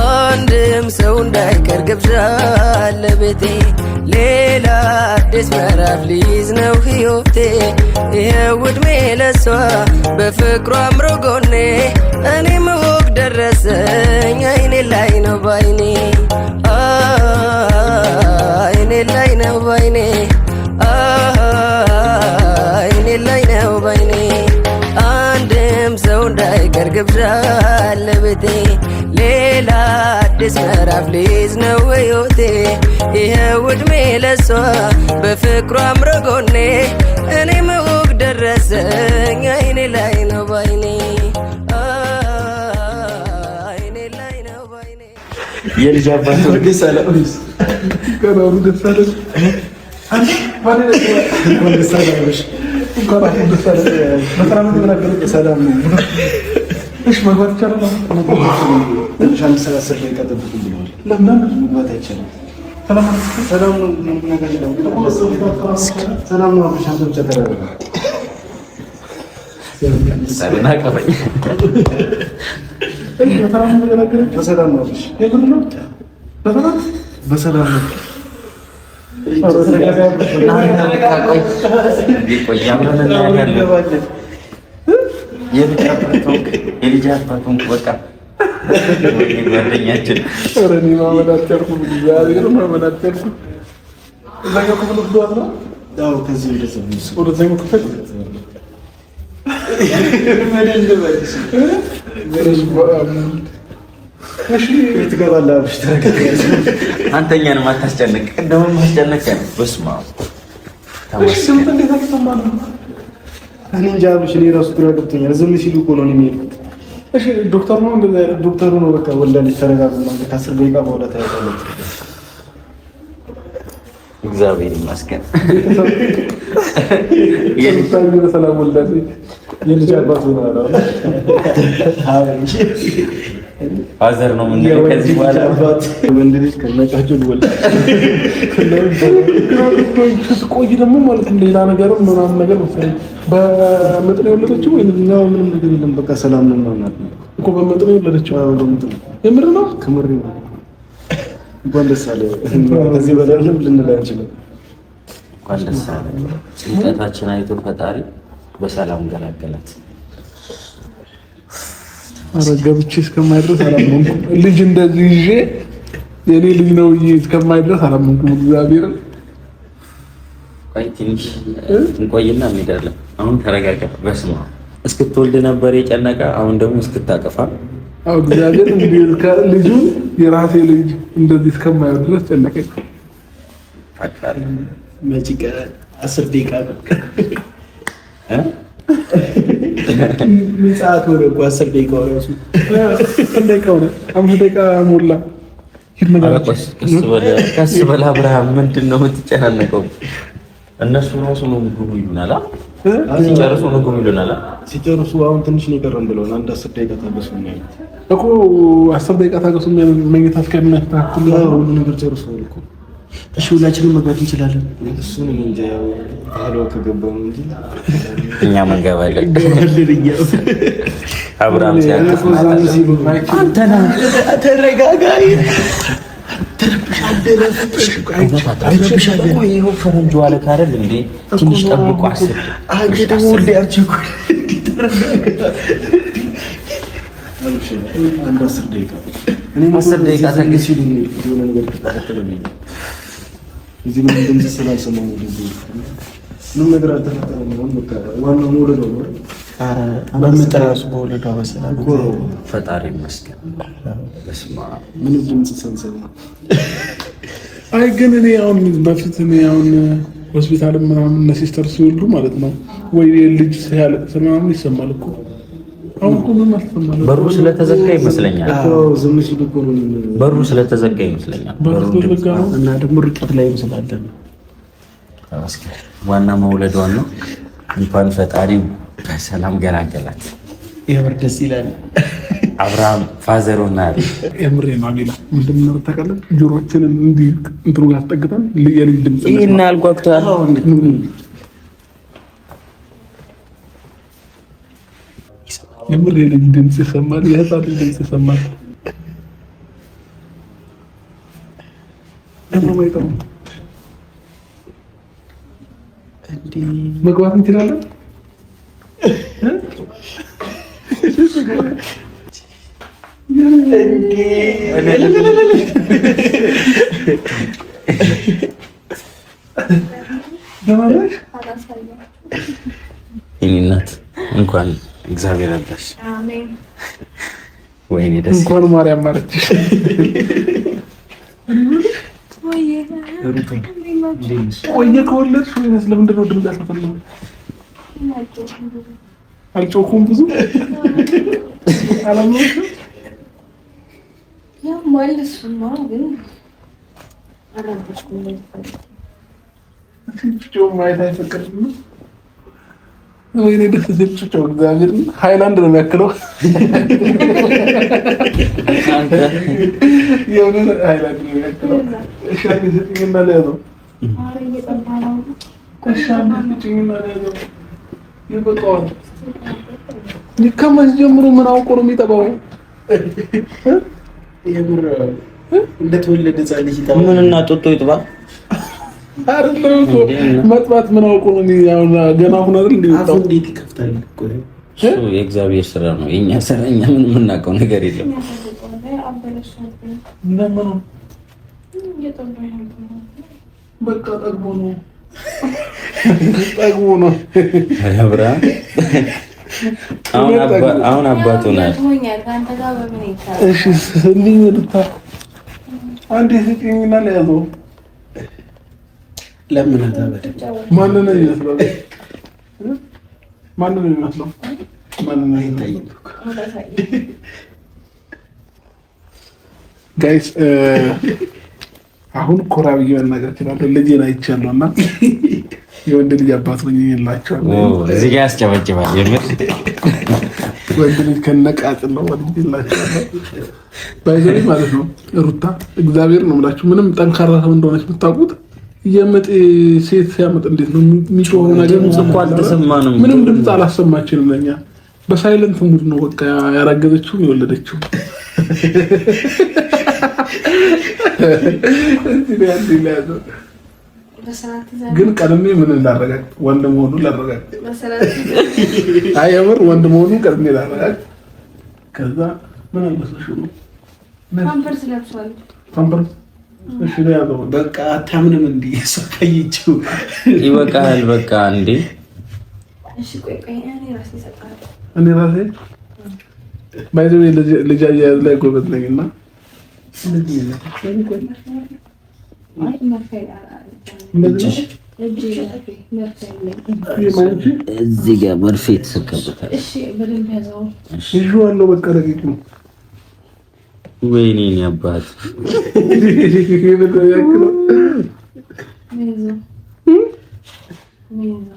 አንድም ሰው እንዳይቀር ግብዣ ለቤቴ ሌላ አዲስ ምዕራፍ ሊይዝ ነው ሕይወቴ ይኸው ዕድሜ ለሷ በፍቅሯ አምሮ ጎኔ እኔም ወግ ደረሰኝ አይኔ ላይ ነው ባይኔ አይኔ ላይ ነው ባይኔ አይኔ ላይ ነው ባይኔ አንድም ሰው እንዳይቀር ግብዣ ለቤቴ ሌላ አዲስ ምዕራፍ ሊይዝ ነው ሕይወቴ ይኸው ዕድሜ ለሷ በፍቅሯ አምሮ ጎኔ እኔም ወግ ደረሰኝ አይኔ ላይ ነው ባይኔ አይኔ ላይ ነው ባይኔ የልጅ አባት ወደ ሰላም ከናሩ ደሳለ አንተ ወደ ሰላም ሰላም ነው። እሺ መግባት ይቻላል። ትንሽ አንድ ሰዓት ስር ላይ ቀጥብቁ ብለዋል። ለምን መግባት አይቻልም? ሰላም ነው። ነገር ነው። ሰላም ነው። አብሻ ብቻ ተረጋጋ። ሰላም አቀበኝ። በሰላም ነው። የግድ ነው። በሰላም ነው። የልጅ አባቱን በቃ ጓደኛችን አንተኛንም አታስጨንቅ። ቅድምም አስጨነቀን። በስመ አብ እኔ እንጃ ብሽ እኔ እራሱ ግራ ገብቶኛል። ዝም ሲሉ እኮ ነው የሚሄዱት። እሺ ዶክተሩ ነው እንደዛ ዶክተሩ ነው በቃ ወልዳለች ተረጋጉ ማለት ከ10 ደቂቃ በኋላ ታያለች። እግዚአብሔር ይመስገን። የልጅ በሰላም ወልዳለች። የልጅ አባት ነው አላ ፋዘር ነው ምን ከዚህ በኋላ አባት ወንድ ልጅ ከነጫቸው ወልዳ ቆይ ደግሞ ማለት ሌላ ነገር ምናምን ነገር መሰለኝ በምጥ ነው የወለደችው ወይ ነው? ምንም ነገር የለም። በቃ ሰላም ነው ማለት ነው እኮ በምጥ ነው የወለደችው። በምጥ ነው የምር ነው ከምር ነው። እንኳን ደስ አለ። ከዚህ በላይ ልንል አንችልም። እንኳን ደስ አለ። ጭንቀታችን አይቶ ፈጣሪ በሰላም ገላገላት። አረጋብቼ እስከማይድረስ አላመንኩም። ልጅ እንደዚህ ይዤ የኔ ልጅ ነው እስከማይድረስ አላመንኩም። እግዚአብሔርን ቆይ ትንሽ እንቆይና እንሄዳለን። አሁን ተረጋጋ። በስመ አብ እስክትወልድ ነበር የጨነቀ፣ አሁን ደግሞ እስክታቀፋ። አዎ እግዚአብሔር እንግዲህ ልጁ የራሴ ልጅ እንደዚህ እስከማይሆን ድረስ ጨነቀኝ። ፈቃድ መጪ 10 ደቂቃ ምን ሰዓት ወደ 10 ደቂቃ ወራሱ እንደቀው ነው 5 ደቂቃ ሞላ። ቀስ በል አብርሃም፣ ምንድን ነው የምትጨናነቀው? እነሱ ራሱ ነው ምግቡ ይሉናል። ሲጨርሱ ምግቡ ይሉናል። ሲጨርሱ አሁን ትንሽ ነው የቀረን ብለውና አንድ 10 ደቂቃ ታገሱ ነው እኮ 10 ደቂቃ ታገሱ ነው መኝታ እስከሚያስተካክሉ ሁሉ ነገር ጨርሶ እኮ። እሺ ሁላችንም መግባት እንችላለን። እሱን እንጃ ያው አሎ ከገባው እንጂ እኛ መንገባለን። አብርሃም ሲያቀፍ አንተና ተረጋጋይ ይኸው ፈረንጆ አለ ካረል እንዴ ትንሽ ጠብቁ። 10 አንተ ደግሞ ወልድ ያልችኩ አንድ 10 ደቂቃ እኔ 10 ደቂቃ ታገስ ይሉኝ የሆነ ነገር ተፈጠረልኝ። እዚህ ምን እንደምትሰላሰለው ነው ምን ነገር አልተፈጠረም። ነው በቃ ዋናው መውለድ ነው። አረ በመጠራሱ በወለዷ በሰላም ፈጣሪ ይመስገን። በስመ አብ ምንም ድምጽ ሰንሰል ነው። አይ ግን እኔ አሁን በፊት እኔ አሁን ሆስፒታል ምናምን ሲስተር ሲወልዱ ማለት ነው ወይ ልጅ ሲያለቅስ ምናምን ይሰማል እኮ። አሁን እኮ ምን አልሰማም። በሩ ስለተዘጋ ይመስለኛል። ዝም ሲሉ እኮ ነው በሩ ስለተዘጋ ይመስለኛል። በሩ እና ደግሞ ርቀት ላይ ይመስላል። ተመስገን። ዋና መውለዷን ነው። እንኳን ፈጣሪ በሰላም ገላገላት። የምር ደስ ይላል። አብርሃም ፋዘሩና የምር ነው። ሌላ ምንድን ነው ታውቃለህ? ጆሮአችንን እንዲህ እንትሩ ጋር አስጠግተን የልጅ ድምጽ ይሄን አልጓግቷል። የምር የልጅ ድምጽ ይሰማል፣ የህፃን ድምጽ ይሰማል። ደግሞ ማይጠው እንዴ መግባት እንችላለን። እናት እንኳን እግዚአብሔር አዳሽ። አሜን። ወይኔ ደስ እንኳን ማርያም ማረችሽ። ቆየ ከወለድሽ ወይስ ለምንድን ነው ድምፅ ያልተፈለገው? አልጮኩም ብዙ አላመንኩም። ያው ማለት ነው ግን አላበሽኩም። ጩጮ ማየት አይፈቀድም። ወይኔ ደስ ሲል ጩጮ እግዚአብሔር ሃይላንድ ነው የሚያክለው። የሆነ ሃይላንድ ነው የሚያክለው። እሺ አግኝተኝና ለያዘው ከመቼ ጀምሮ ምን አውቆ ነው የሚጠባው? እንደተወለደ ሕፃን ልጅ ይጠባል። ምንና ጦጦ ይጥባ አይደለም እኮ መጥባት ምን አውቆ ነው? ገና አሁን አይደል እንዴ? አፉ እንዴት ይከፍታል? እሱ የእግዚአብሔር ስራ ነው። የኛ ስራ እኛ ምን የምናውቀው ነገር የለም። በቃ ጠግቦ ነው ጠግቦ ነው። አብርሃም አሁን አባቱ ናት። እሺ እንዴ ልታ አንዴ ስጪኝና ለያዘው። ለምን አታበደ? ማንን ነው የሚመስለው? ማንን ነው የሚመስለው? ማንን ነው የሚመስለው? ጋይስ አሁን ኮራ ብዬ መናገር እችላለሁ። ልጄን አይቻለሁ እና የወንድ ልጅ አባት ሆኜ የላቸዋለሁ። እዚህ ጋር ያስጨበጭባል። የምር ወንድ ልጅ ከነቃጭል ነው ወንድ ይላቸዋለሁ። ባይዘሪ ማለት ነው። ሩታ እግዚአብሔር ነው የምላችሁ ምንም ጠንካራ ሰው እንደሆነች የምታውቁት የምጥ ሴት ሲያመጥ እንዴት ነው የሚጮኸው ነገር እንኳን አልተሰማንም። ምንም ድምፅ አላሰማችንም። ለኛ በሳይለንት ሙድ ነው በቃ ያራገዘችው የወለደችው። ግን ቀድሜ ምን እንዳረጋግጥ ወንድ መሆኑን ላረጋግጥ። አይ የምር ወንድ መሆኑን ቀድሜ ላረጋግጥ። ከዛ ምን አልመስልሽ ነው ፓምፐርስ ለብሷል። ፓምፐርስ እሺ ነው ያለው። በቃ አታምንም እንዴ? ሰፈይችው ይበቃል። በቃ እንዴ እሺ ቆይ እኔ ራሴ እሰጣለሁ። እኔ ራሴ ባይዘው ልጅ አያያዝ ላይ ጎበዝ ነኝና እዚህ ጋር መርፌ ተሰቀበታል። እሺ በደንብ ያዘው። እሺ አለው በቃ ረቂቅ ነው። ወይኔ አባት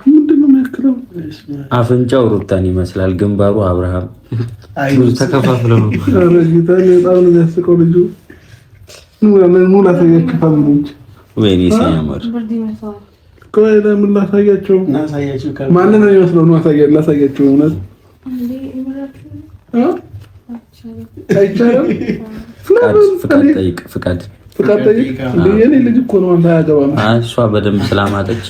ምንድን ነው የሚያክለው? አፍንጫው ሩታን ይመስላል፣ ግንባሩ አብርሃም ተከፋፍለው ነው። ኧረ ጌታ በጣም ነው የሚያስቀው ልጁ። ሙሉ አሳያችሁ ፋሚሊዎች። ወይኔ ሲያምር ቆይ ለምን ላሳያቸው? ማንን ነው የሚመስለው? ነው ላሳያቸው። እውነት አይቻልም። ፍቃድ ጠይቅ። የኔ ልጅ እኮ ነው አንተ አያገባም። እሷ በደንብ ስላማጠች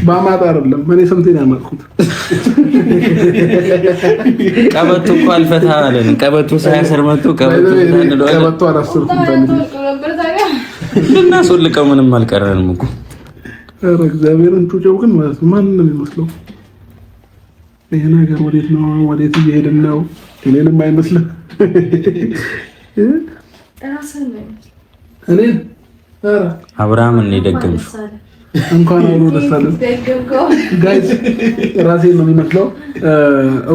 በአማጣ አይደለም። እኔ ስንቴን ያማጥኩት ቀበቶ እኮ አልፈታ አለን። ቀበቶ ሳያስር መጥቶ ቀበቶ አላስርኩም። ልናስወልቀው ምንም አልቀረንም እኮ። ኧረ እግዚአብሔርን ጩጬው ግን ማለት ነው ማንን ነው የሚመስለው? ይሄ ነገር ወዴት ነው? ወዴት እየሄድን ነው? እኔንም አይመስልም። እኔ አብርሃም እኔ ደግምሽ እንኳን አብሮ ደስ አለን ጋይስ። ራሴን ነው የሚመስለው።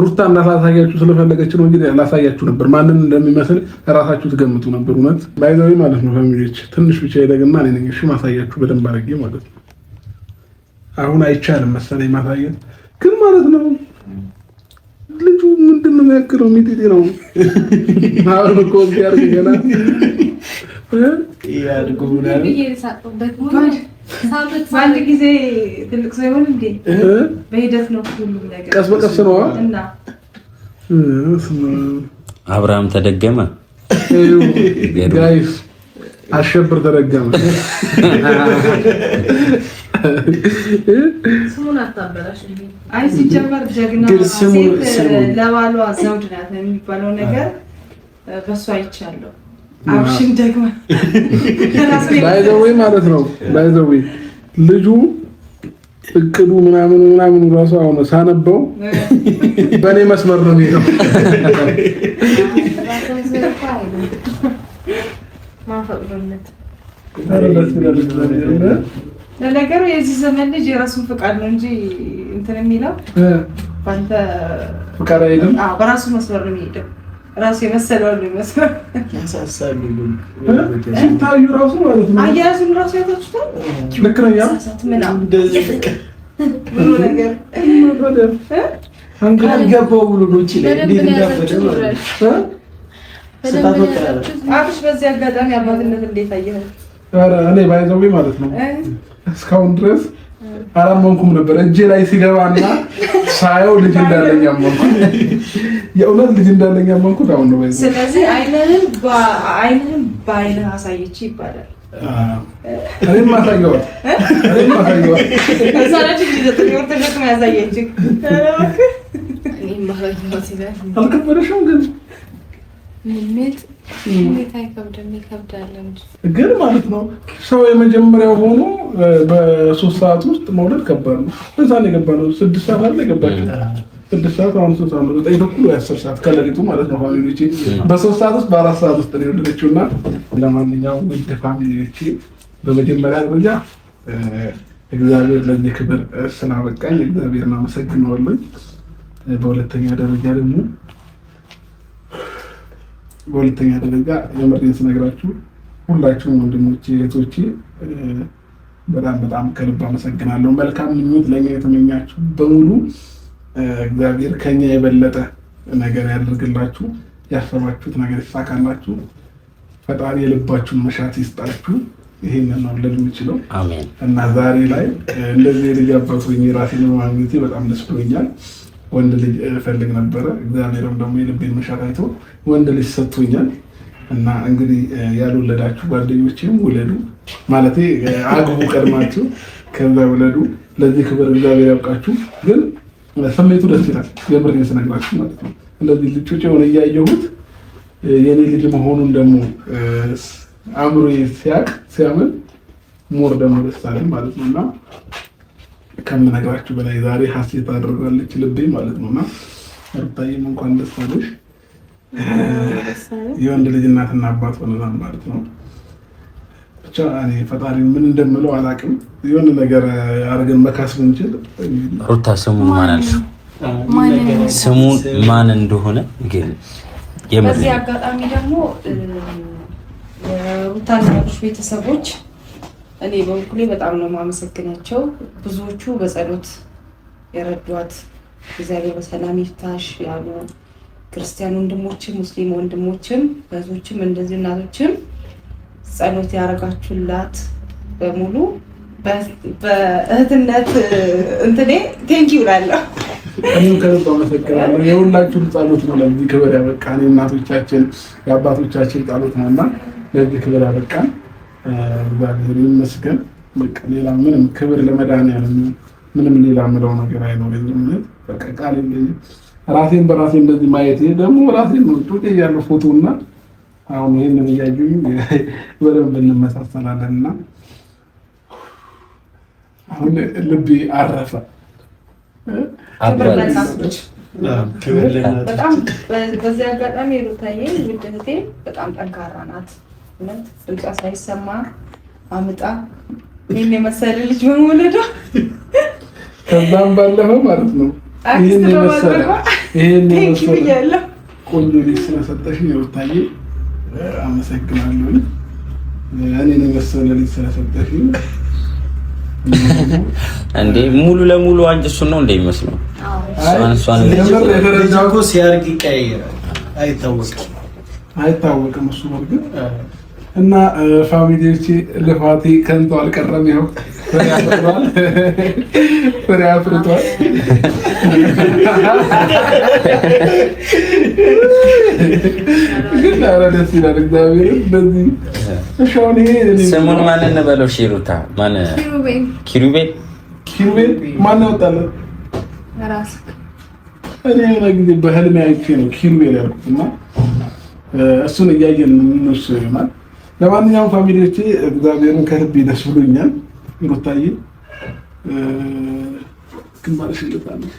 ሩታ እንዳሳያችሁ ስለፈለገች ነው እንጂ ላሳያችሁ ነበር። ማንን እንደሚመስል ራሳችሁ ትገምቱ ነበር። እውነት ባይዘው ማለት ነው ፋሚሊዎች። ትንሽ ብቻ ይደግና እኔ ነኝ እሺ ማሳያችሁ በደንብ አድርጌ ማለት ነው። አሁን አይቻልም መሰለኝ ማሳየት ግን ማለት ነው። ልጁ ምንድን ነው የሚያክለው? ሚጢጢ ነው። አሁን እኮ ያርግ ገና ያድጉ ምናምን በአንድ ጊዜ ትልቅ ሰው ይሆን እንዴ? በሂደት ነው ሁሉም ነገር፣ ቀስ በቀስ ነው። እና አብርሃም ተደገመ። ጋይስ አሸብር ተደገመ። ስሙን አታበላሽ። አይ ሲጀመር ጀግና ሴት ለባሏ ዘውድ ናት የሚባለው ነገር በሷ አይቻለሁ። አብሽን ደግሞ ባይዘዌ ማለት ነው። ባይዘዌ ልጁ እቅዱ ምናምን ራሱ አሁን ሳነበው በእኔ መስመር ነው የሚሄደው። ለነገሩ የዚህ ዘመን ልጅ የራሱን ፍቃድ ነው እንጂ እንትን የሚለው ባንተ ፍቃድ አይደለም። በራሱ መስመር ነው የሚሄደው። ራሱ የመሰለው ነው የሚመስለው። ያሳሳሉ ሲታዩ ራሱ ማለት ነው። አያያዙን ራሱ ያታችሁታል። ልክ ነው። ያ ብሎ ነገር አንገባው ብሎ ነው ይችላል። እንዴት እንዳፈደ ማለት አብሽ በዚህ አጋጣሚ አባትነት እንዴት አየኸው? ኧረ እኔ ባይዘው ማለት ነው እስካሁን ድረስ አላመንኩም ነበር። እጄ ላይ ሲገባና ሳየው ልጅ እንዳለኝ አመንኩ። የእውነት ልጅ እንዳለኝ አመንኩ። አሁን ነው ባይዘው። ስለዚህ አይንህን በአይንህ አሳየች ይባላል። እኔም ማሳየው እዛ ነች ልጅ ወርተሽ ያሳየች። አልከበደሽም ግን ግን ማለት ነው ሰው የመጀመሪያው ሆኖ በ3 ሰዓት ውስጥ መውለድ ከባድ ነው። እንሳን የገባነው 6 ሰዓት አለ የገባችው 6 ሰዓት አሁን 3 ሰዓት ነው 9 ተኩል 10 ሰዓት ከሌሊቱ ማለት ነው። ፋሚሊዎቼ በ3 ሰዓት ውስጥ በ4 ሰዓት ውስጥ ነው የወለደችውና ለማንኛውም ውድ ፋሚሊዎቼ በመጀመሪያ ደረጃ እግዚአብሔር ለዚህ ክብር ስላበቃኝ እግዚአብሔርን አመሰግናለሁ። በሁለተኛ ደረጃ የምሬን ስነግራችሁ ሁላችሁም ወንድሞቼ እህቶቼ በጣም ከልብ አመሰግናለሁ። መልካም ምኞት ለኛ የተመኛችሁ በሙሉ እግዚአብሔር ከኛ የበለጠ ነገር ያደርግላችሁ፣ ያሰባችሁት ነገር ይሳካላችሁ፣ ፈጣሪ የልባችሁን መሻት ይስጣችሁ። ይሄንን ነው ልል የምችለው። አሜን። እና ዛሬ ላይ እንደዚህ ልጅ አባት ሆኜ ራሴን በማግኘቴ በጣም ደስ ብሎኛል። ወንድ ልጅ እፈልግ ነበረ። እግዚአብሔርም ደግሞ የልቤን መሻት አይቶ ወንድ ልጅ ሰጥቶኛል። እና እንግዲህ ያልወለዳችሁ ጓደኞቼም ውለዱ፣ ማለቴ አግቡ፣ ቀድማችሁ ከዛ ውለዱ። ለዚህ ክብር እግዚአብሔር ያውቃችሁ። ግን ስሜቱ ደስ ይላል፣ የምሬን ስነግራችሁ ማለት ነው። እንደዚህ ልጆች የሆነ እያየሁት የኔ ልጅ መሆኑን ደግሞ አእምሮ ሲያምን ሞር ደግሞ ደስ አለኝ ማለት ነውና ከምነግራችሁ በላይ ዛሬ ሀሴት አድርጋለች ልቤ ማለት ነውና ሩታዬም እንኳን ደስ አለሽ። የወንድ ልጅ እናትና አባት ሆነናል ማለት ነው። ብቻ እኔ ፈጣሪ ምን እንደምለው አላውቅም። የሆነ ነገር አድርገን መካስ ብንችል። ሩታ ስሙ ማን አለ? ስሙ ማን እንደሆነ ግን በዚህ አጋጣሚ ደግሞ የሩታና አብርሽ ቤተሰቦች እኔ በበኩሌ በጣም ነው የማመሰግናቸው። ብዙዎቹ በጸሎት የረዷት እግዚአብሔር በሰላም ይፍታሽ ያሉ ክርስቲያን ወንድሞችም ሙስሊም ወንድሞችም በዞችም እንደዚህ እናቶችም ጸሎት ያረጋችሁላት በሙሉ በእህትነት እንትኔ ቴንኪው እላለሁ። እኔም ከልብ አመሰግናለሁ። የሁላችሁም ጸሎት ነው ለዚህ ክብር ያበቃን። የእናቶቻችን የአባቶቻችን ጸሎት ነውና ለዚህ ክብር ያበቃን። እግዚአብሔር ይመስገን። በቃ ሌላ ምንም ክብር ለመድኃኒዓለም ምንም ሌላ ምለው ነገር አይኖረኝም። በቃ ቃል የለኝም። ራሴን በራሴ እንደዚህ ማየት ደግሞ ራሴን ነው ጡጤ ያለው ፎቶና አሁን ይሄንን እያዩኝ በደንብ እንመሳሰላለንና አሁን ልቤ አረፈ። በጣም በዚህ አጋጣሚ ሩታዬ ውድ እህቴ በጣም ጠንካራ ናት። እውነት ድምጿ ሳይሰማ አምጣ ይሄን የመሰለ ልጅ በመውለዷ ከዛም ባለፈው ማለት ነው ይሄን የመሰለ ቆንጆ ልጅ ስለሰጠሽኝ ሩታዬ አመሰግናለሁ። እኔን የመሰለ ልጅ ስለሰጠሽኝ እንዴ ሙሉ ለሙሉ አንቺ እሱን ነው እንደሚመስለው። እሷን ለጃኮ ሲያርግ ይቀያየራል። አይታወቅም እሱ ወርግ እና ፋሚሊዎቼ ልፋቴ ከንቱ አልቀረም። ይኸው ፍሬ አፍርቷል። ግን ኧረ ደስ ይላል። እግዚአብሔር እንደዚህ እሻውን ይሄ ስሙን ማን እንበለው? ሩታ ማን? ኪሩቤል ማን ያወጣለት? እኔ የሆነ ጊዜ በህልሜ አይቼ ነው ኪሩቤል ያልኩት እና እሱን እያየን እነሱ ይሆናል። ለማንኛውም ፋሚሊዎቼ እግዚአብሔርን ከልቤ ደስ ብሎኛል። ሩታዬ ግንባርሽ ይልጣለሽ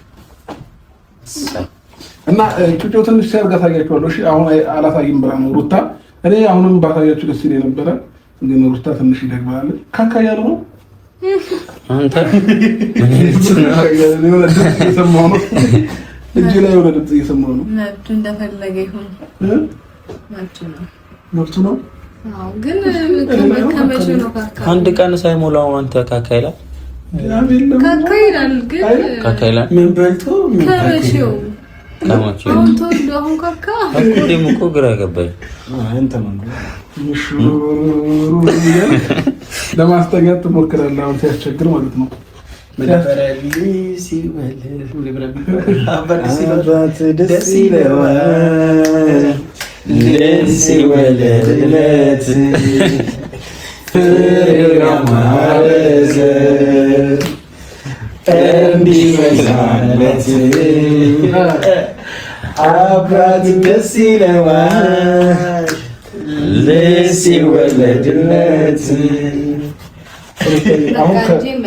እና ጩጮ ትንሽ ሲያርጋ ታያችኋለሁ። እሺ አሁን አላሳይም ብላ ነው ሩታ። እኔ አሁንም ባታያችሁ ደስ ይለኝ ነበረ፣ ግን ሩታ ትንሽ ይደግማል። ካካ ያለ ነው አንተ እየሰማሁ ነው። እጅ ላይ የሆነ ድምፅ እየሰማሁ ነው። መብቱ እንደፈለገ ይሁን መብቱ ነው። ግን ከመቼ ነው ካካ? አንድ ቀን ሳይሞላው አንተ ካካ ይላል። ካካ ይላል ግን ካካ ይላል። ምን በልቶ ምን ከመቼው አሁን ተወልዶ አሁን ካካ እኮ እኮ ግራ ገባኝ። አንተ ምን ለማስጠጋት ትሞክራለህ አሁን ሲያስቸግር ማለት ነው። አባት ደስ ይለዋል ሲወለድለት ፍሬያማረዘ እንዲበዛለት አባት ደስ ይለዋል ሲወለድለት። አሁን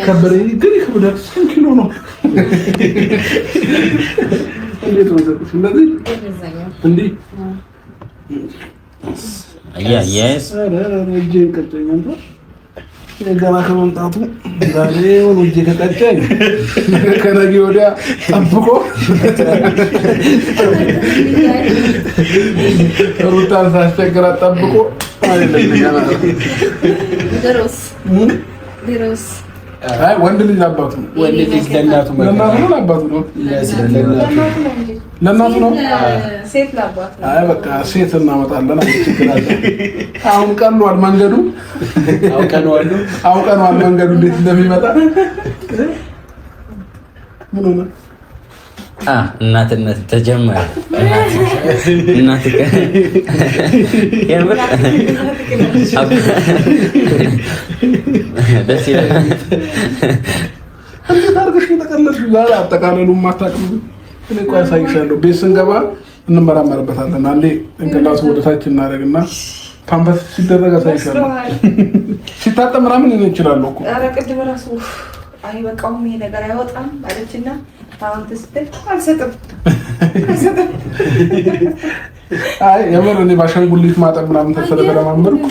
ከበሬ ግን ይከብዳል። ስንት ኪሎ ነው? እንዴት ነው እንደዚህ እንዴ? ገና ከመምጣቱ ዛሬ እጄ ከቀጨኝ ከነገ ወዲያ ጠብቆ ሩታን ሳስቸግራት ጠብቆ አይ ወንድ ልጅ አባቱ ነው። ወንድ ልጅ ለእናቱ ለአባቱ ነው። ለእናቱ ነው። ሴት ለአባቱ ነው። አይ በቃ ሴት እናመጣለን። አሁን ቀኗል መንገዱ። አውቀነዋል መንገዱ እንዴት እንደሚመጣ። ምን ሆነ? እናትነት ተጀመረ። እናት የምር ደስ ይላል። እንዴት አድርገሽ የተቀለልሽ ዛሬ አጠቃለሉን ማታውቅም። እኔ እኮ ያሳይሻለሁ። ቤት ስንገባ እንመራመርበታለን። አንዴ እንቅላቱ ወደ ታች እናደርግና ፓምፐርስ ሲደረግ አሳይሻለሁ። ሲታጠብ ምናምን እኔ እችላለሁ እኮ። ኧረ ቅድም እራሱ አይ በቃውም ይሄ ነገር አይወጣም አለችና አሁን ስትል አልሰጥም። አይ የምር እኔ ባሻንጉሊት ማጠብ ምናምን ስለተለማመድኩ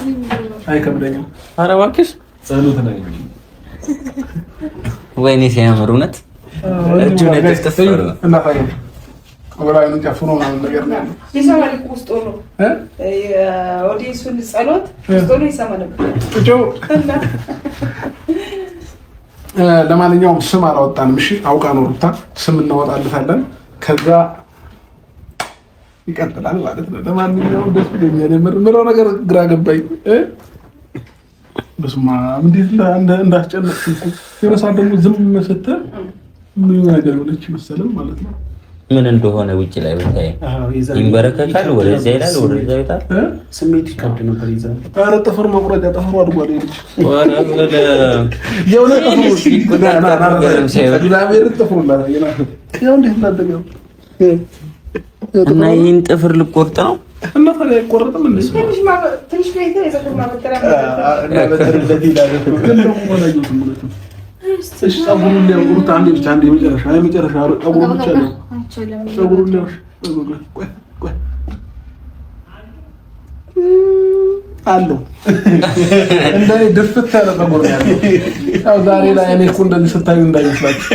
አይከብደኝም። ኧረ እባክሽ ጸሎት ላይ ወይኔ ሲያምር እውነት እጁን የተስተፈረ እና ታዲያ ወላሂ ጨፍኖ ምናምን ነገር ነው ያለው። ይሰማል እኮ ውስጥ ሆኖ ኦዲየንሱን ጸሎት ውስጥ ሆኖ ይሰማል እኮ። ለማንኛውም ስም አላወጣንም። እሺ አውቃ ነው ሩታ ስም እናወጣለታለን። ከዛ ይቀጥላል ማለት ነው። ለማንኛውም ደስ ብሎኛል። የምለው ነገር ግራ ገባኝ። በስማ እንዴት እንዳስጨነቅኩ የሆነ ሰዓት ደግሞ ዝም ስትል ምን ነገር ሆነች መሰለም ማለት ነው። ምን እንደሆነ ውጭ ላይ ብታይ ይንበረከካል፣ ወደዚያ ይላል፣ ወደዚያ ይታል። ስሜት ይከብድ ነበር። ይዛ ኧረ ጥፍር መቁረጫ ጥፍሩ አድጓል። ይልሽ የሆነ እና ይህን ጥፍር ልቆርጥ ነው እና ታዲያ አይቆረጥም እንዴ? ትንሽ ቤት የፀጉር ማበጠሪያ ፀጉሩን ሊያውሩት አንዴ ብቻ አንዴ መጨረሻ ፀጉሩን ብቻ ነው ፀጉሩን ሊያውሽ አለው እንደኔ ድፍት ያለ ፀጉር ነው ያለው። ያው ዛሬ ላይ እኔ እኮ እንደዚህ ስታዩ እንዳይመስላችሁ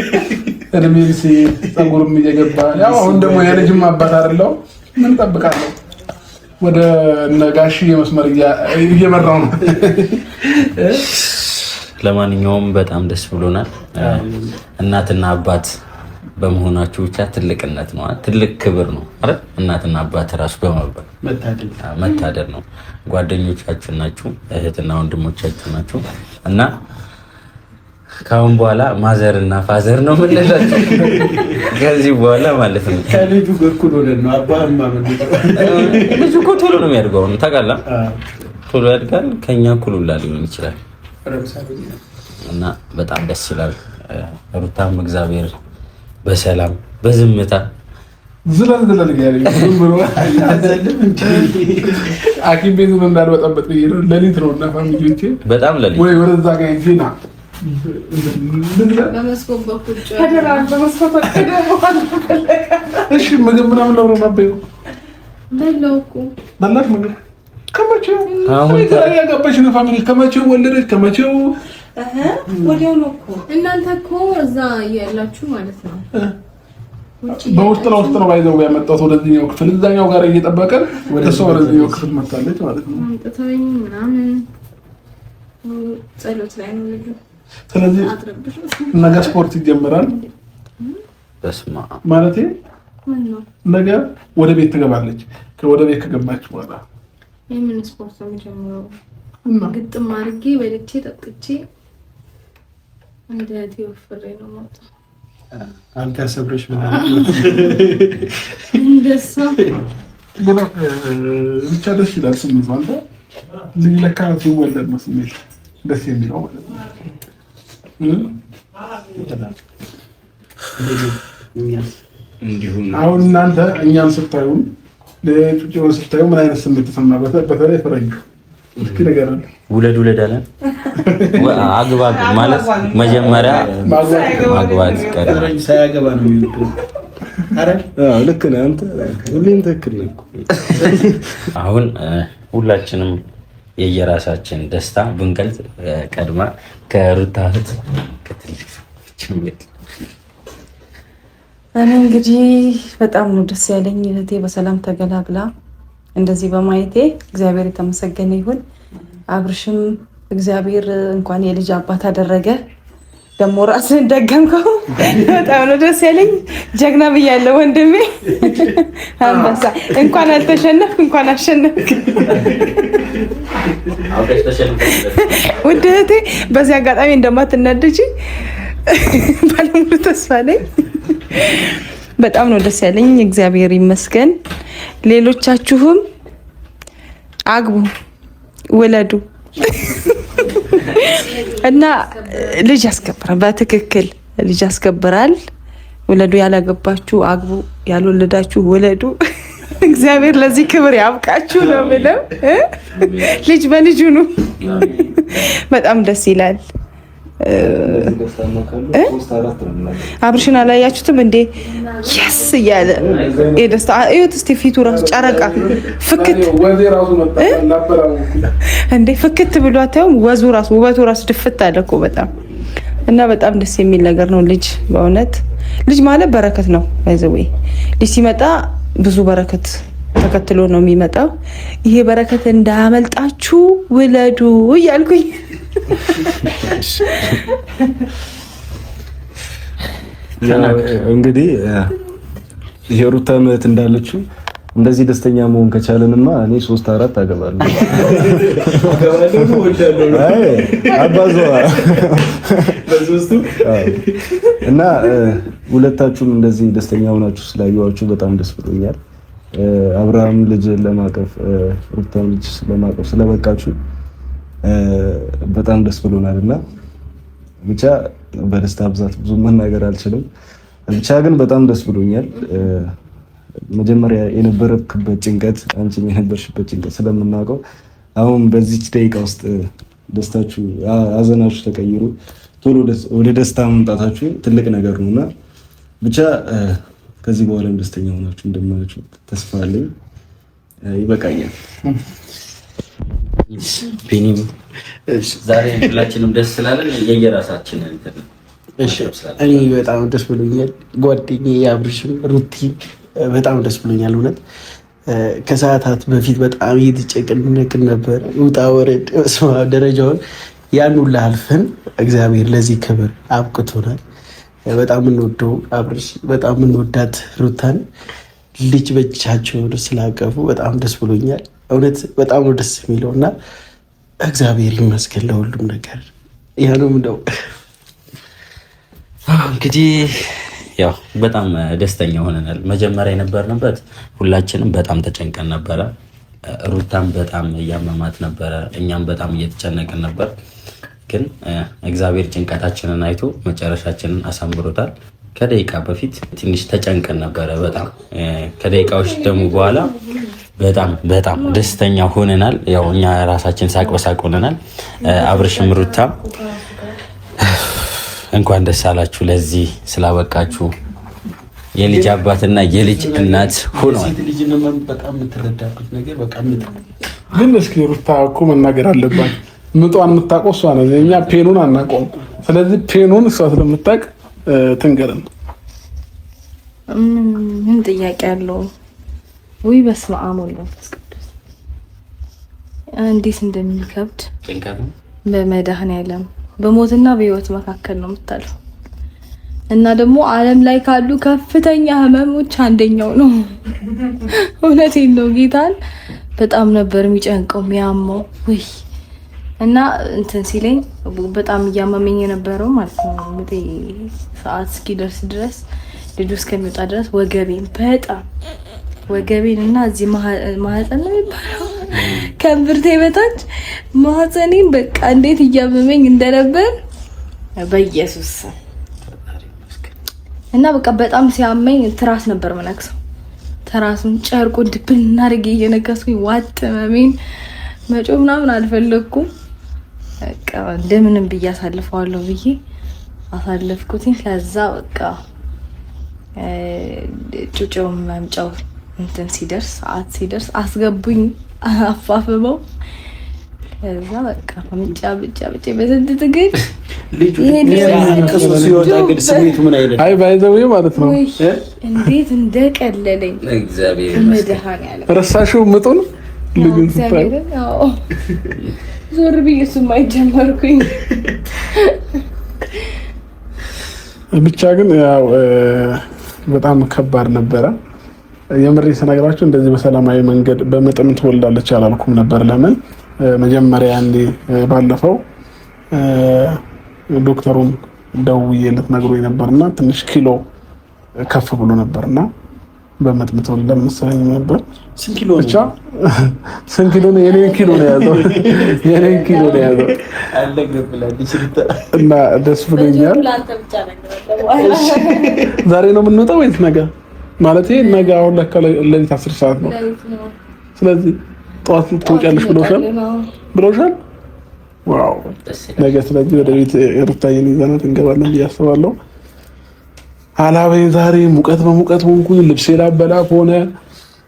እድሜ ሲሄድ ፀጉርም እየገባ ያው አሁን ደግሞ የልጅም አባት አይደለሁ ምን ጠብቃለሁ። ወደ ነጋሺ የመስመር እየመራው ነው። ለማንኛውም በጣም ደስ ብሎናል። እናትና አባት በመሆናችሁ ብቻ ትልቅነት ነው፣ ትልቅ ክብር ነው አይደል? እናትና አባት ራሱ በመባል መታደል ነው። ጓደኞቻችሁ ናችሁ፣ እህትና ወንድሞቻችሁ ናችሁ እና ካሁን በኋላ ማዘር እና ፋዘር ነው የምንላቸው ከዚህ በኋላ ማለት ነው። ከልጁ በኩል ሆነ ነው አባህማ ምን ልጁ እኮ ቶሎ ነው የሚያድገው ታውቃለህ፣ ቶሎ ያድጋል። ከኛ እኩል ሁላ ሊሆን ይችላል እና በጣም ደስ ይላል። ሩታም እግዚአብሔር በሰላም በዝምታ ዝለን ያለኝ ብሎ ሐኪም ቤት ነው እንዳልወጣበት ሌሊት ነው እና ፋሚሊዎቼ በጣም ሌሊት ወይ ወደዛ ጋር ዜና እሺ ምግብ ምናምን ነው ነበር በላሽ ምግብ ከመቼው አሁን ያጋባሽ ነው ፋሚሊ ከመቼው ወለደች ከመቼው ወዲያው ነው እኮ እናንተ እኮ እዛ ያላችሁ ማለት ነው። በውስጥ ነው ባይዘው ያመጣው ወደዚህኛው ክፍል እዛኛው ጋር እየጠበቀ ወደሷ ወደዚህኛው ክፍል መጣለች ማለት ነው። ተተወኝ ምናምን ጸሎት ላይ ነው ልጅ። ስለዚህ ነገ ስፖርት ይጀምራል። በስማ ማለቴ ነገ ወደ ቤት ትገባለች። ወደ ቤት ከገባች በኋላ የምን ስፖርት ነው የሚጀምረው? ግጥም አድርጌ በልቼ ጠጥቼ እንደት ይወፍሬ ነው ማለት አንተ ሰብረሽ ምናምን እንደሳ ብቻ ደስ ይላል። ስሜት አንተ ልጅ ለካ ሲወለድ ነው ስሜት ደስ የሚለው ማለት ነው። አሁን እናንተ እኛን ስታዩ ለጩጭ ስታዩ ምን አይነት ስሜት ተሰማ? በተለይ ፈረንጁ እስኪ ንገረን። ውለድ አለን አግባብ ማለት መጀመሪያ ማግባት ቀረ ሳያገባ ነው የሚወደው። አረ ልክ ነህ አንተ፣ ሁሌም ትክክል ነህ። አሁን ሁላችንም የየራሳችን ደስታ ብንገልጽ ቀድማ ከሩታ እህት ከትልቅ እኔ እንግዲህ በጣም ነው ደስ ያለኝ እህቴ በሰላም ተገላግላ እንደዚህ በማየቴ እግዚአብሔር የተመሰገነ ይሁን። አብርሽም እግዚአብሔር እንኳን የልጅ አባት አደረገ። ደግሞ ራስን ደገምከው። በጣም ነው ደስ ያለኝ። ጀግና ብያለሁ ወንድሜ። አንበሳ እንኳን አልተሸነፍክ እንኳን አሸነፍክ። ውድ እህቴ በዚህ አጋጣሚ እንደማትናደጂ ባለሙሉ ተስፋ ነኝ። በጣም ነው ደስ ያለኝ። እግዚአብሔር ይመስገን። ሌሎቻችሁም አግቡ፣ ውለዱ እና ልጅ ያስከብራል። በትክክል ልጅ ያስከብራል። ውለዱ። ያላገባችሁ አግቡ፣ ያልወለዳችሁ ውለዱ። እግዚአብሔር ለዚህ ክብር ያብቃችሁ ነው ብለው ልጅ በልጁ ነው። በጣም ደስ ይላል። አብርሽን አላያችሁትም እንዴ? የስ እያለ የደስታ እዩት እስቲ ፊቱ ራሱ ጨረቃ ፍክት እንዴ ፍክት ብሎ አታዩም? ወዙ ራሱ ውበቱ ራሱ ድፍት አለ እኮ በጣም እና በጣም ደስ የሚል ነገር ነው። ልጅ በእውነት ልጅ ማለት በረከት ነው። ባይዘዌ ልጅ ሲመጣ ብዙ በረከት ተከትሎ ነው የሚመጣው። ይሄ በረከት እንዳያመልጣችሁ ውለዱ እያልኩኝ እንግዲህ የሩታ እህት እንዳለችው እንደዚህ ደስተኛ መሆን ከቻለንማ እኔ 3-4 አገባለሁ። አባዟ እና ሁለታችሁም እንደዚህ ደስተኛ ሆናችሁ ስላየኋችሁ በጣም ደስ ብሎኛል። አብርሃም ልጅ ለማቀፍ ሩታም ልጅ ለማቀፍ ስለበቃችሁ በጣም ደስ ብሎናል እና ብቻ በደስታ ብዛት ብዙ መናገር አልችልም። ብቻ ግን በጣም ደስ ብሎኛል። መጀመሪያ የነበረክበት ጭንቀት አንቺም የነበርሽበት ጭንቀት ስለምናውቀው አሁን በዚች ደቂቃ ውስጥ ደስታችሁ አዘናችሁ ተቀይሮ ቶሎ ወደ ደስታ መምጣታችሁ ትልቅ ነገር ነውና ብቻ ከዚህ በኋላም ደስተኛ ሆናችሁ እንደማያችሁ ተስፋ አለኝ። ይበቃኛል። ቢኒም ዛሬ ሁላችንም ደስ ስላለን የየራሳችን እኔ በጣም ደስ ብሎኛል። ጓደኛዬ አብርሽም ሩቲ በጣም ደስ ብሎኛል። እውነት ከሰዓታት በፊት በጣም እየተጨነቅን ነበር። ውጣ ወረድ ደረጃውን ያን ሁሉ አልፈን እግዚአብሔር ለዚህ ክብር አብቅቶናል። በጣም እንወደው አብርሽ፣ በጣም እንወዳት ሩታን ልጅ በእጃቸው ስላቀፉ በጣም ደስ ብሎኛል። እውነት በጣም ነው ደስ የሚለው እና እግዚአብሔር ይመስገን ለሁሉም ነገር። ያንም ነው እንግዲህ ያው በጣም ደስተኛ ሆነናል። መጀመሪያ የነበርንበት ሁላችንም በጣም ተጨንቀን ነበረ። ሩታም በጣም እያመማት ነበረ፣ እኛም በጣም እየተጨነቅን ነበር። ግን እግዚአብሔር ጭንቀታችንን አይቶ መጨረሻችንን አሳምሮታል። ከደቂቃ በፊት ትንሽ ተጨንቀን ነበረ በጣም ከደቂቃዎች ደግሞ በኋላ በጣም ደስተኛ ሆነናል። ያው እኛ ራሳችን ሳቅ በሳቅ ሆነናል። አብርሽም ሩታም እንኳን ደስ አላችሁ፣ ለዚህ ስላበቃችሁ የልጅ አባትና የልጅ እናት ሆነዋል። በጣም የምትረዳበት ነገር በቃ ግን እስኪ ሩታ እኮ መናገር አለባት። ምጧን የምታውቀው እሷ ነው፣ እኛ ፔኑን አናውቀውም። ስለዚህ ፔኑን እሷ ስለምታውቅ ትንገረን። ምን ጥያቄ አለው? ወይ በስመ አብ ወወልድ ወመንፈስ ቅዱስ እንዴት እንደሚከብድ በመድኃኔዓለም በሞትና በህይወት መካከል ነው የምታልፈው። እና ደግሞ ዓለም ላይ ካሉ ከፍተኛ ህመሞች አንደኛው ነው። እውነቴን ነው። ጌታን በጣም ነበር የሚጨንቀው የሚያመው። ወይ እና እንትን ሲለኝ በጣም እያመመኝ የነበረው ማለት ነው። እንግዲህ ሰዓት እስኪደርስ ድረስ ልጁ እስከሚወጣ ድረስ ወገቤን እና እዚህ ማህፀን ነው የሚባለው ከእምብርቴ በታች ማህፀኔን በቃ እንዴት እያመመኝ እንደነበር በኢየሱስ እና በቃ በጣም ሲያመኝ ትራስ ነበር መነክሰው። ትራሱን ጨርቁን ድብን አድርጌ እየነከስኩኝ ዋጥመሜን መጮ ምናምን አልፈለኩም። በቃ እንደምንም ብዬ አሳልፈዋለሁ ብዬ አሳልፍኩትኝ። ከዛ በቃ ጩጬው መምጫው እንትን ሲደርስ ሰዓት ሲደርስ አስገቡኝ አፋፍመው። ከዛ በቃ ምጫ በስንት ትግል አይ ባይዘው ማለት ነው እንዴት እንደቀለለኝ እግዚአብሔር መድኃኒዓለም። ረሳሽው ምጡን ልጅን ስታይ ዞር ብዬ እሱም አይጀመርኩኝ። ብቻ ግን ያው በጣም ከባድ ነበረ። የምሬ ስነግራችሁ እንደዚህ በሰላማዊ መንገድ በምጥም ትወልዳለች አላልኩም ነበር። ለምን መጀመሪያ አንዴ ባለፈው ዶክተሩን ደውዬለት ነግሮኝ ነበርና ትንሽ ኪሎ ከፍ ብሎ ነበርና በምጥም ትወልዳለች መሰለኝ ነበር። ስንት ኪሎ ብቻ ስንት ኪሎ ነው? የኔ ኪሎ ነው ያዘው እና ደስ ብሎኛል። ዛሬ ነው የምንወጣው ወይስ ነገ? ማለት ነገ አሁን ለካ ለሊት 10 ሰዓት ነው። ስለዚህ ጠዋት ትወጫለሽ ብሎሻል? ዋው ነገ ስለዚህ ወደ ቤት ሩታዬን ይዘናት እንገባለን ብዬ አስባለሁ። አላበይ ዛሬ ሙቀት በሙቀት ሆንኩኝ። ልብሴ ላበላክ ሆነ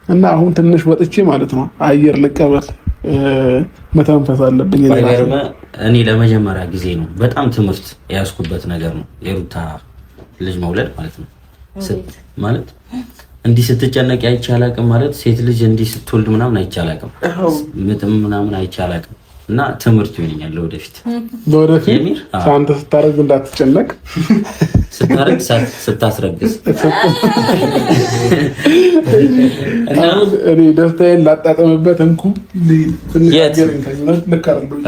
እና አሁን ትንሽ ወጥቼ ማለት ነው አየር ልቀበል፣ መተንፈስ አለብኝ። እኔ ለመጀመሪያ ጊዜ ነው በጣም ትምህርት ያስኩበት ነገር ነው የሩታ ልጅ መውለድ ማለት ነው። ማለት እንዲህ ስትጨነቅ አይቻላቅም ማለት ሴት ልጅ እንዲህ ስትወልድ ምናምን አይቻላቅም፣ ምጥም ምናምን አይቻላቅም። እና ትምህርት ይሆነኛል ለወደፊት አንተ ስታረግ እንዳትጨነቅ፣ ስታረግ ስታስረግዝ እና እኔ ደስታዬን ላጣጠምበት እንኩ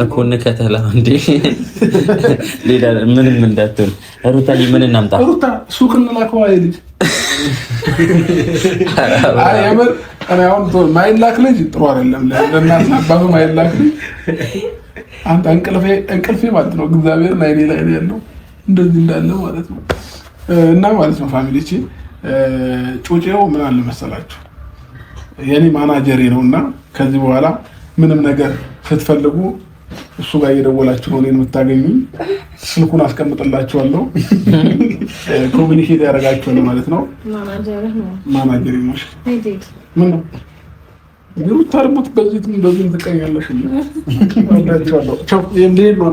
እኮ እንከተላ እንዴ ሌላ ምንም እንዳትሆን። ሩታዬ ምን እናምጣ? ሩታ ሱቅ እንላከዋ ልጅ የምር እኔ አሁን ማይላክ ልጅ ጥሩ አይደለም። ለእናት አባቱ ማይላክ ልጅ አንተ እንቅልፌ ማለት ነው እግዚአብሔር ላይ ያለው እንደዚህ እንዳለ ማለት ነው። እና ማለት ነው ፋሚሊቼ ጩጬው ምን አለ መሰላችሁ የኔ ማናጀሬ ነውና ከዚህ በኋላ ምንም ነገር ስትፈልጉ እሱ ጋር እየደወላችሁ ነው እኔን የምታገኙኝ። ስልኩን አስቀምጥላችኋለሁ፣ ኮሚኒኬት ያደርጋችኋል ማለት ነው። ማናጀሬ ነው። ምን ነው ሩታ ደግሞ በዚህ ትቀኛለሽ? ወዳችኋለሁ። ቻው። እንዴት ነው?